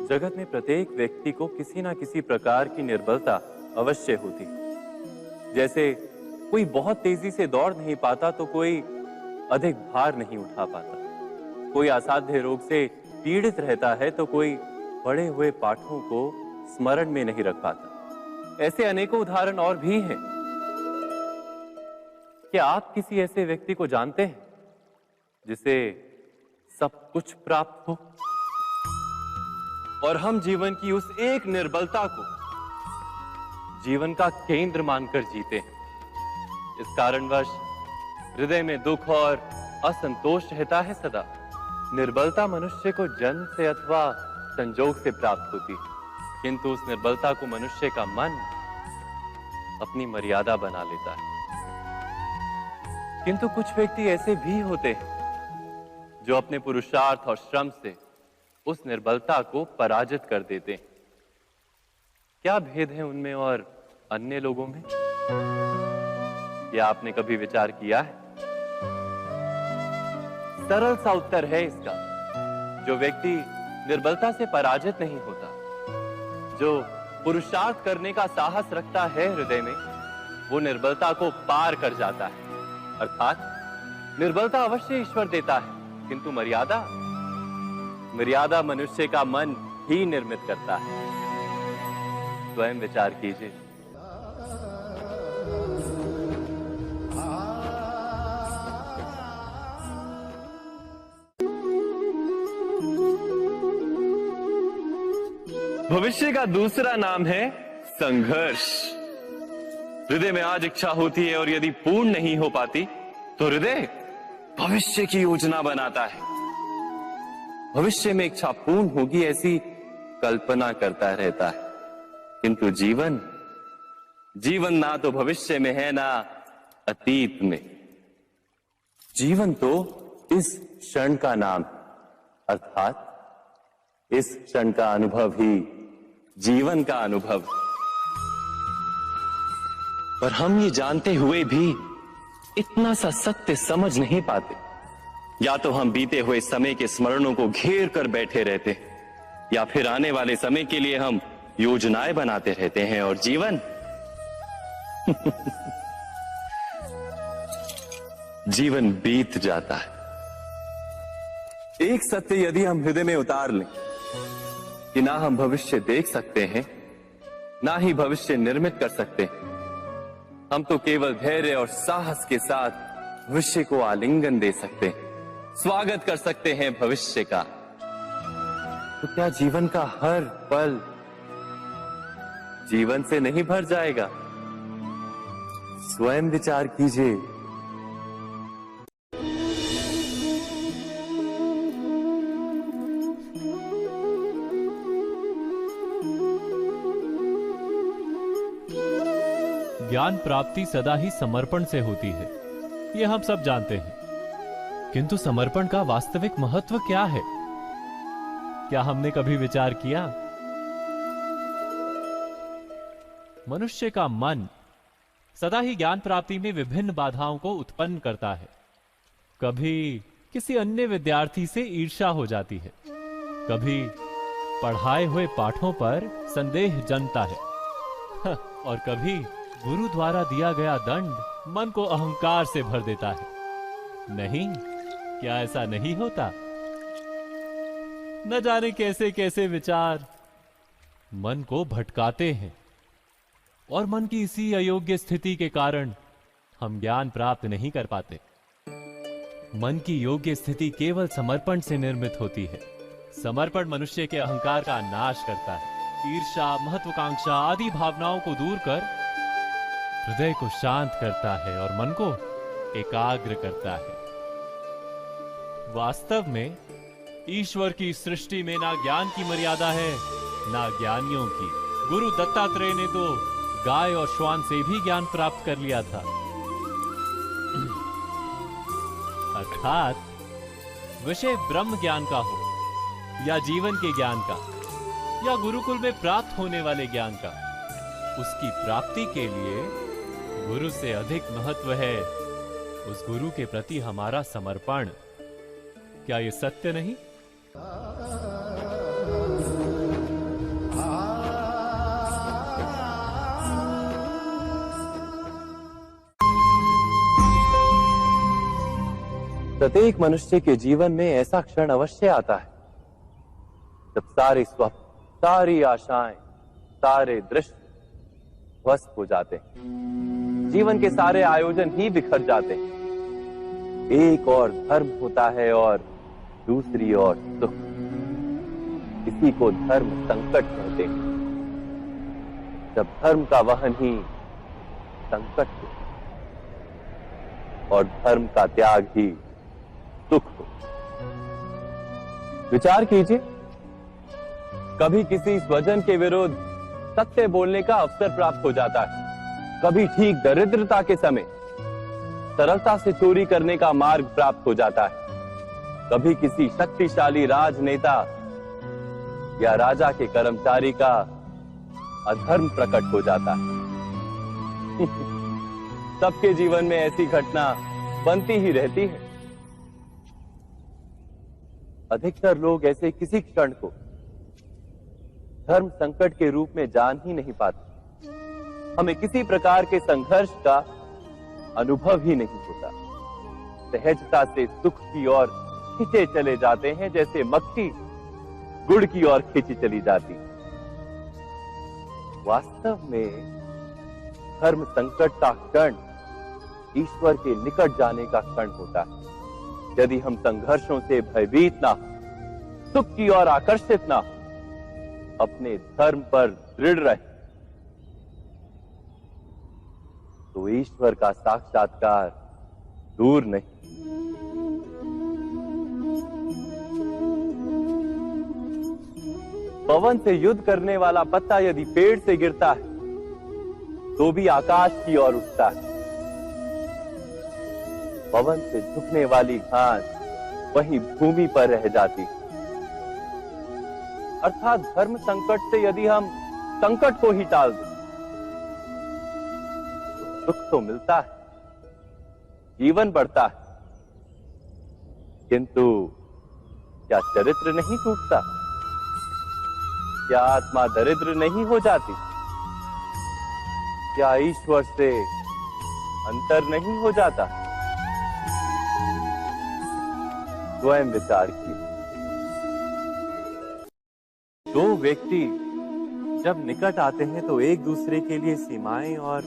जगत में प्रत्येक व्यक्ति को किसी ना किसी प्रकार की निर्बलता अवश्य होती। जैसे कोई बहुत तेजी से दौड़ नहीं पाता तो कोई अधिक भार नहीं उठा पाता, कोई असाध्य रोग से पीड़ित रहता है तो कोई पढ़े हुए पाठों को स्मरण में नहीं रख पाता। ऐसे अनेकों उदाहरण और भी हैं। क्या आप किसी ऐसे व्यक्ति को जानते हैं जिसे सब कुछ प्राप्त हो और हम जीवन की उस एक निर्बलता को जीवन का केंद्र मानकर जीते हैं? इस कारणवश हृदय में दुख और असंतोष रहता है सदा। निर्बलता मनुष्य को जन्म से अथवा संजोग से प्राप्त होती है, किंतु उस निर्बलता को मनुष्य का मन अपनी मर्यादा बना लेता है। किंतु कुछ व्यक्ति ऐसे भी होते हैं जो अपने पुरुषार्थ और श्रम से उस निर्बलता को पराजित कर देते हैं। क्या भेद है उनमें और अन्य लोगों में? यह आपने कभी विचार किया है? सरल सा उत्तर है इसका। जो व्यक्ति निर्बलता से पराजित नहीं होता, जो पुरुषार्थ करने का साहस रखता है हृदय में, वो निर्बलता को पार कर जाता है। अर्थात निर्बलता अवश्य ईश्वर देता है, किंतु मर्यादा मनुष्य का मन ही निर्मित करता है। स्वयं विचार कीजिए। भविष्य का दूसरा नाम है संघर्ष। हृदय में आज इच्छा होती है और यदि पूर्ण नहीं हो पाती तो हृदय भविष्य की योजना बनाता है। भविष्य में इच्छा पूर्ण होगी ऐसी कल्पना करता रहता है, किंतु जीवन ना तो भविष्य में है ना अतीत में। जीवन तो इस क्षण का नाम, अर्थात इस क्षण का अनुभव ही जीवन का अनुभव। पर हम ये जानते हुए भी इतना सा सत्य समझ नहीं पाते। या तो हम बीते हुए समय के स्मरणों को घेर कर बैठे रहते हैं, या फिर आने वाले समय के लिए हम योजनाएं बनाते रहते हैं और जीवन जीवन बीत जाता है। एक सत्य यदि हम हृदय में उतार लें कि ना हम भविष्य देख सकते हैं, ना ही भविष्य निर्मित कर सकते हैं, हम तो केवल धैर्य और साहस के साथ भविष्य को आलिंगन दे सकते हैं, स्वागत कर सकते हैं भविष्य का। तो क्या जीवन का हर पल जीवन से नहीं भर जाएगा? स्वयं विचार कीजिए। ज्ञान प्राप्ति सदा ही समर्पण से होती है, ये हम सब जानते हैं। किंतु समर्पण का वास्तविक महत्व क्या है? क्या हमने कभी विचार किया? मनुष्य का मन सदा ही ज्ञान प्राप्ति में विभिन्न बाधाओं को उत्पन्न करता है। कभी किसी अन्य विद्यार्थी से ईर्ष्या हो जाती है, कभी पढ़ाए हुए पाठों पर संदेह जन्मता है और कभी गुरु द्वारा दिया गया दंड मन को अहंकार से भर देता है। नहीं, क्या ऐसा नहीं होता? न जाने कैसे कैसे विचार मन को भटकाते हैं और मन की इसी अयोग्य स्थिति के कारण हम ज्ञान प्राप्त नहीं कर पाते। मन की योग्य स्थिति केवल समर्पण से निर्मित होती है। समर्पण मनुष्य के अहंकार का नाश करता है। ईर्ष्या, महत्वाकांक्षा आदि भावनाओं को दूर कर हृदय को शांत करता है और मन को एकाग्र करता है। वास्तव में ईश्वर की सृष्टि में ना ज्ञान की मर्यादा है ना ज्ञानियों की। गुरु दत्तात्रेय ने तो गाय और श्वान से भी ज्ञान प्राप्त कर लिया था। अर्थात विषय ब्रह्म ज्ञान का हो या जीवन के ज्ञान का या गुरुकुल में प्राप्त होने वाले ज्ञान का, उसकी प्राप्ति के लिए गुरु से अधिक महत्व है उस गुरु के प्रति हमारा समर्पण। क्या यह सत्य नहीं? प्रत्येक मनुष्य के जीवन में ऐसा क्षण अवश्य आता है जब सारे स्वप्न, सारी आशाएं, सारे दृश्य ध्वस्त हो जाते हैं। जीवन के सारे आयोजन ही बिखर जाते हैं। एक और धर्म होता है और दूसरी ओर सुख। इसी को धर्म संकट कहते हैं। जब धर्म का वहन ही संकट हो और धर्म का त्याग ही सुख हो। विचार कीजिए, कभी किसी स्वजन के विरुद्ध सत्य बोलने का अवसर प्राप्त हो जाता है, कभी ठीक दरिद्रता के समय सरलता से चोरी करने का मार्ग प्राप्त हो जाता है, कभी किसी शक्तिशाली राजनेता या राजा के कर्मचारी का अधर्म प्रकट हो जाता है। सबके जीवन में ऐसी घटना बनती ही रहती है। अधिकतर लोग ऐसे किसी क्षण को धर्म संकट के रूप में जान ही नहीं पाते। हमें किसी प्रकार के संघर्ष का अनुभव ही नहीं होता। सहजता से सुख की ओर खींचे चले जाते हैं, जैसे मक्खी गुड़ की ओर खींची चली जाती। वास्तव में धर्म संकट का क्षण ईश्वर के निकट जाने का क्षण होता है। यदि हम संघर्षों से भयभीत ना हो, सुख की ओर आकर्षित ना हो, अपने धर्म पर दृढ़ रहे, तो ईश्वर का साक्षात्कार दूर नहीं। पवन से युद्ध करने वाला पत्ता यदि पेड़ से गिरता है तो भी आकाश की ओर उठता है। पवन से झुकने वाली घास वहीं भूमि पर रह जाती है। अर्थात धर्म संकट से यदि हम संकट को ही टाल दें तो सुख तो मिलता है, जीवन बढ़ता है, किंतु क्या चरित्र नहीं टूटता? क्या आत्मा दरिद्र नहीं हो जाती? क्या ईश्वर से अंतर नहीं हो जाता? स्वयं विचार कीजिए। दो व्यक्ति जब निकट आते हैं तो एक दूसरे के लिए सीमाएं और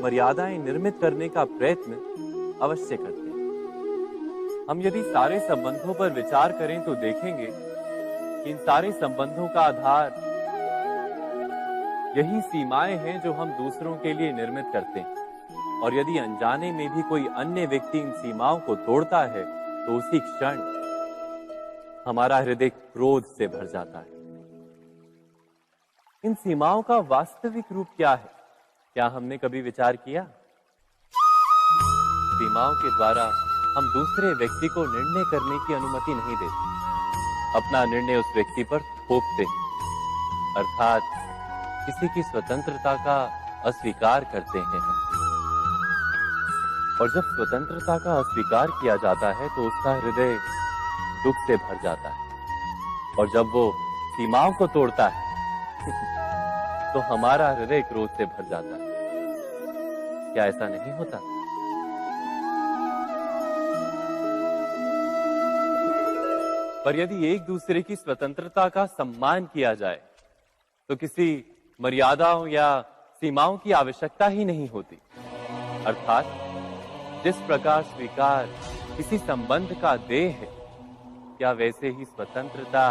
मर्यादाएं निर्मित करने का प्रयत्न अवश्य करते हैं। हम यदि सारे संबंधों पर विचार करें तो देखेंगे कि इन सारे संबंधों का आधार यही सीमाएं हैं जो हम दूसरों के लिए निर्मित करते हैं। और यदि अनजाने में भी कोई अन्य व्यक्ति इन सीमाओं को तोड़ता है तो उसी क्षण हमारा हृदय क्रोध से भर जाता है। इन सीमाओं का वास्तविक रूप क्या है? क्या हमने कभी विचार किया? सीमाओं के द्वारा हम दूसरे व्यक्ति को निर्णय करने की अनुमति नहीं देते। अपना निर्णय उस व्यक्ति पर थोपते हैं, अर्थात किसी की स्वतंत्रता का अस्वीकार करते हैं। और जब स्वतंत्रता का अस्वीकार किया जाता है तो उसका हृदय दुख से भर जाता है। और जब वो सीमाओं को तोड़ता है तो हमारा हृदय क्रोध से भर जाता है। क्या ऐसा नहीं होता? पर यदि एक दूसरे की स्वतंत्रता का सम्मान किया जाए तो किसी मर्यादाओं या सीमाओं की आवश्यकता ही नहीं होती। अर्थात जिस प्रकार स्वीकार किसी संबंध का देह है, क्या वैसे ही स्वतंत्रता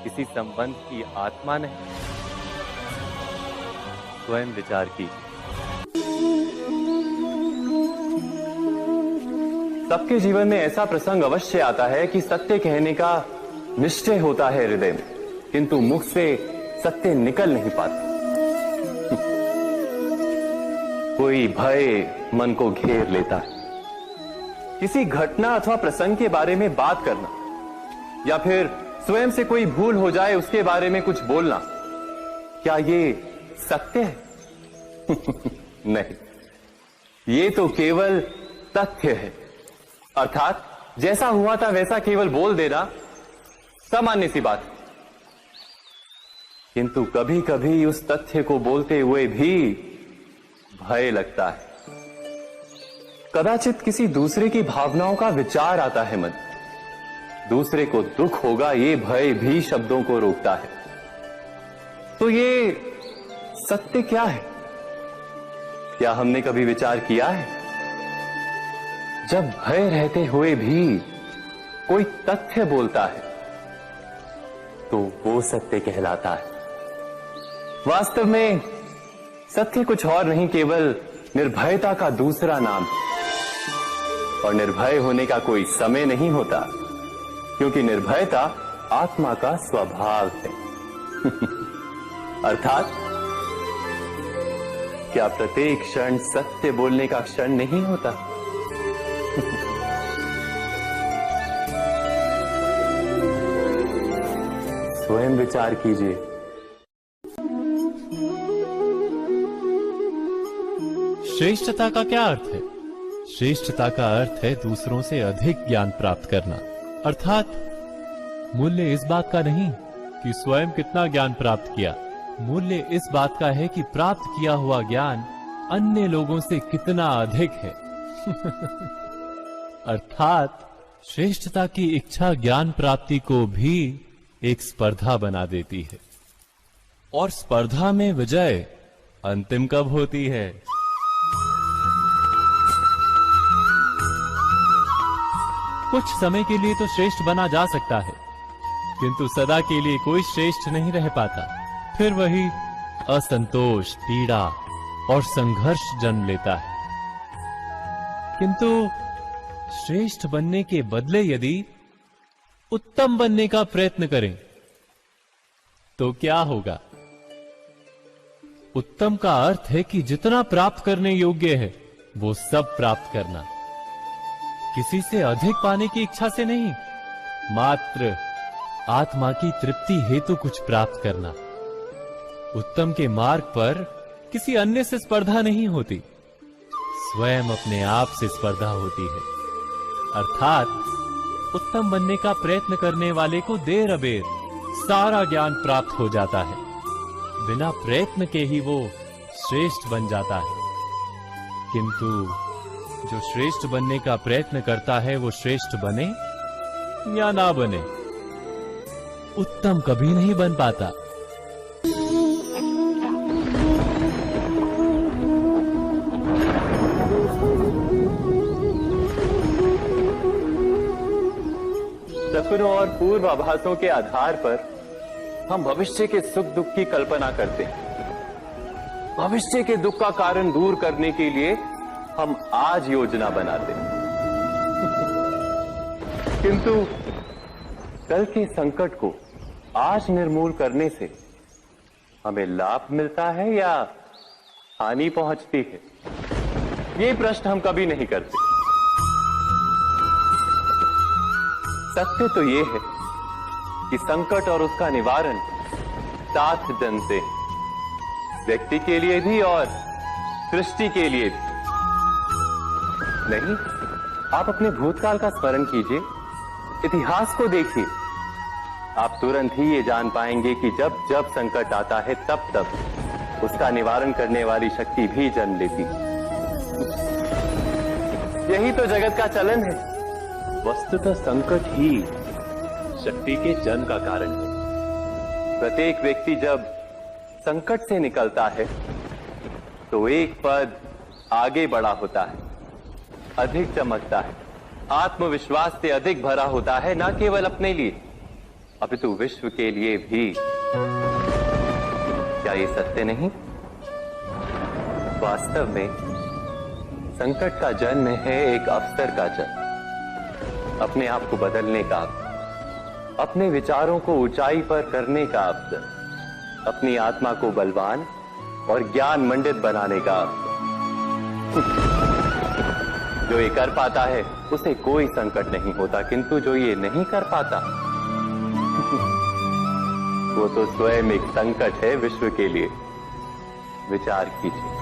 किसी संबंध की आत्मा नहीं? स्वयं विचार कीजिए। सबके जीवन में ऐसा प्रसंग अवश्य आता है कि सत्य कहने का निश्चय होता है हृदय में, किंतु मुख से सत्य निकल नहीं पाता। कोई भय मन को घेर लेता है। किसी घटना अथवा प्रसंग के बारे में बात करना या फिर स्वयं से कोई भूल हो जाए उसके बारे में कुछ बोलना, क्या ये सत्य है? नहीं, ये तो केवल तथ्य है। अर्थात जैसा हुआ था वैसा केवल बोल देना सामान्य सी बात है। किंतु कभी कभी उस तथ्य को बोलते हुए भी भय लगता है। कदाचित किसी दूसरे की भावनाओं का विचार आता है मन, दूसरे को दुख होगा ये भय भी शब्दों को रोकता है। तो ये सत्य क्या है? क्या हमने कभी विचार किया है? जब भय रहते हुए भी कोई तथ्य बोलता है तो वो सत्य कहलाता है। वास्तव में सत्य कुछ और नहीं, केवल निर्भयता का दूसरा नाम है। और निर्भय होने का कोई समय नहीं होता, क्योंकि निर्भयता आत्मा का स्वभाव है। अर्थात क्या प्रत्येक क्षण सत्य बोलने का क्षण नहीं होता? स्वयं विचार कीजिए। श्रेष्ठता का क्या अर्थ है? श्रेष्ठता का अर्थ है दूसरों से अधिक ज्ञान प्राप्त करना। अर्थात मूल्य इस बात का नहीं कि स्वयं कितना ज्ञान प्राप्त किया, मूल्य इस बात का है कि प्राप्त किया हुआ ज्ञान अन्य लोगों से कितना अधिक है। अर्थात श्रेष्ठता की इच्छा ज्ञान प्राप्ति को भी एक स्पर्धा बना देती है। और स्पर्धा में विजय अंतिम कब होती है? कुछ समय के लिए तो श्रेष्ठ बना जा सकता है, किंतु सदा के लिए कोई श्रेष्ठ नहीं रह पाता। फिर वही असंतोष, पीड़ा और संघर्ष जन्म लेता है। किंतु श्रेष्ठ बनने के बदले यदि उत्तम बनने का प्रयत्न करें तो क्या होगा? उत्तम का अर्थ है कि जितना प्राप्त करने योग्य है वो सब प्राप्त करना, किसी से अधिक पाने की इच्छा से नहीं, मात्र आत्मा की तृप्ति हेतु कुछ प्राप्त करना। उत्तम के मार्ग पर किसी अन्य से स्पर्धा नहीं होती, स्वयं अपने आप से स्पर्धा होती है। अर्थात उत्तम बनने का प्रयत्न करने वाले को देर अबेर सारा ज्ञान प्राप्त हो जाता है, बिना प्रयत्न के ही वो श्रेष्ठ बन जाता है। किंतु जो श्रेष्ठ बनने का प्रयत्न करता है वो श्रेष्ठ बने या ना बने, उत्तम कभी नहीं बन पाता। सपनों और पूर्वाभासों के आधार पर हम भविष्य के सुख दुख की कल्पना करते हैं। भविष्य के दुख का कारण दूर करने के लिए हम आज योजना बनाते हैं। किंतु कल के संकट को आज निर्मूल करने से हमें लाभ मिलता है या हानि पहुंचती है? ये प्रश्न हम कभी नहीं करते। सत्य तो ये है कि संकट और उसका निवारण साथ जनते हैं, व्यक्ति के लिए भी और सृष्टि के लिए भी। नहीं, आप अपने भूतकाल का स्मरण कीजिए, इतिहास को देखिए, आप तुरंत ही ये जान पाएंगे कि जब जब संकट आता है तब तब उसका निवारण करने वाली शक्ति भी जन्म लेती है। यही तो जगत का चलन है। वस्तुतः संकट ही शक्ति के जन्म का कारण है। प्रत्येक व्यक्ति जब संकट से निकलता है तो एक पद आगे बढ़ा होता है, अधिक चमकता है, आत्मविश्वास से अधिक भरा होता है, न केवल अपने लिए अपितु विश्व के लिए भी। क्या ये सत्य नहीं? वास्तव में संकट का जन्म है एक अवसर का जन्म, अपने आप को बदलने का अवसर, अपने विचारों को ऊंचाई पर करने का अवसर, अपनी आत्मा को बलवान और ज्ञान मंडित बनाने का अवसर। जो ये कर पाता है उसे कोई संकट नहीं होता, किंतु जो ये नहीं कर पाता वो तो स्वयं एक संकट है विश्व के लिए। विचार कीजिए।